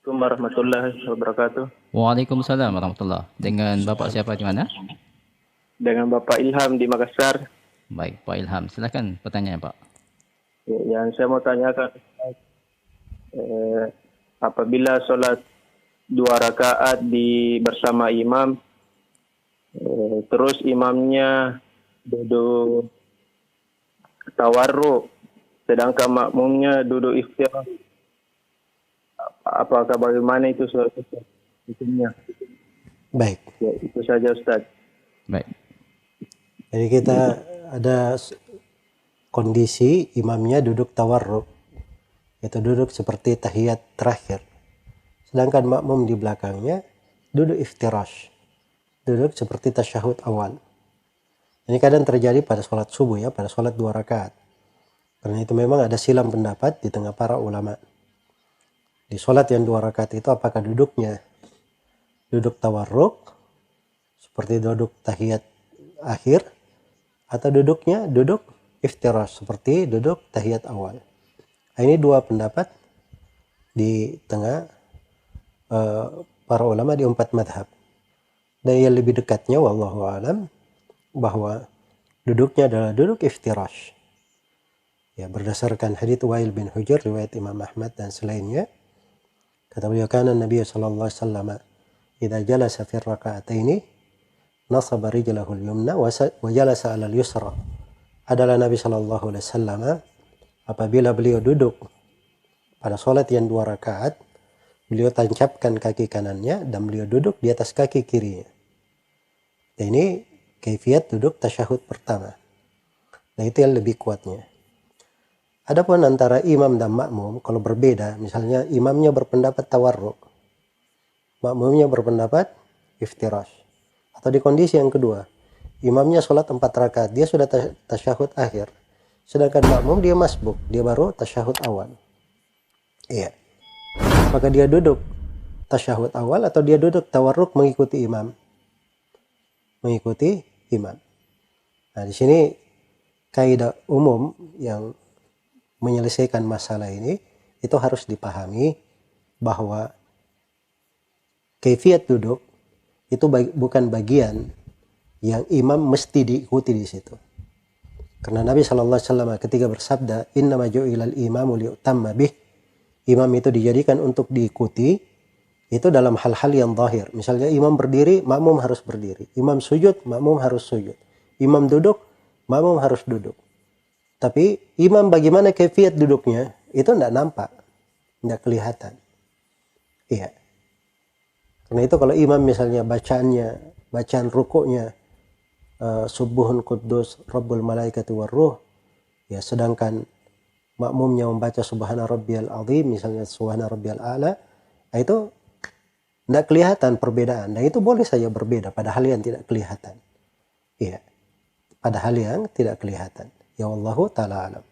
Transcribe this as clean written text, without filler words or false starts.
Assalamualaikum warahmatullahi wabarakatuh. Waalaikumsalam warahmatullah. Dengan Bapak siapa di mana? Dengan Bapak Ilham di Makassar. Baik, Pak Ilham. Silakan pertanyaan, Pak. Yang saya mau tanyakan, apabila sholat 2 rakaat bersama imam, terus imamnya duduk tawarruk, sedangkan makmumnya duduk istirahat, apakah bagaimana itu hukumnya? Baik. Ya, itu saja Ustaz. Baik. Jadi kita ada kondisi imamnya duduk tawarruk, yaitu duduk seperti tahiyat terakhir. Sedangkan makmum di belakangnya duduk iftirash, duduk seperti tasyahud awal. Ini kadang terjadi pada sholat subuh ya, pada sholat 2 rakaat. Karena itu memang ada silang pendapat di tengah para ulama. Di sholat yang 2 rakaat itu apakah duduknya duduk tawarruk, seperti duduk tahiyat akhir, atau duduknya duduk iftirash, seperti duduk tahiyat awal. Ini 2 pendapat di tengah para ulama di 4 madhab. Dan yang lebih dekatnya wallahu alam bahwa duduknya adalah duduk iftirash. Ya, berdasarkan hadits Wa'il bin Hujr riwayat Imam Ahmad dan selainnya, kata beliau, kana Nabi sallallahu alaihi wasallam idza jalasa fi raka'ataini nasaba rijlahu al-yumna wa jalasa 'ala al-yusra. Adalah Nabi sallallahu alaihi wasallam apabila beliau duduk pada salat yang 2 rakaat, beliau tancapkan kaki kanannya dan beliau duduk di atas kaki kirinya. Dan ini kaifiat duduk tasyahud pertama. Nah, itu yang lebih kuatnya. Adapun antara imam dan makmum kalau berbeda, misalnya imamnya berpendapat tawarruk, makmumnya berpendapat iftirash. Atau di kondisi yang kedua, imamnya sholat 4 rakaat, dia sudah tasyahud akhir. Sedangkan makmum dia masbuk, dia baru tasyahud awal. Iya. Maka dia duduk tasyahud awal atau dia duduk tawarruk mengikuti imam. Mengikuti imam. Nah, di sini kaidah umum yang menyelesaikan masalah ini itu harus dipahami bahwa kaifiat duduk itu bukan bagian yang imam mesti diikuti di situ. Karena Nabi sallallahu alaihi wasallam ketika bersabda, "Innama ju'ilal imamu liyutamma bih." Imam itu dijadikan untuk diikuti itu dalam hal-hal yang zahir. Misalnya imam berdiri, makmum harus berdiri. Imam sujud, makmum harus sujud. Imam duduk, makmum harus duduk. Tapi imam bagaimana kaifiat duduknya itu tidak nampak, tidak kelihatan. Iya. Karena itu kalau imam misalnya bacaan rukuknya subuhun quddus rabbul malaikati warruh, ya, sedangkan makmumnya membaca subhana rabbiyal azim, misalnya subhana rabbiyal a'la, itu tidak kelihatan perbedaan. Dan itu boleh saja berbeda pada hal yang tidak kelihatan. Iya. Pada hal yang tidak kelihatan. Ya wallahu ta'ala alam.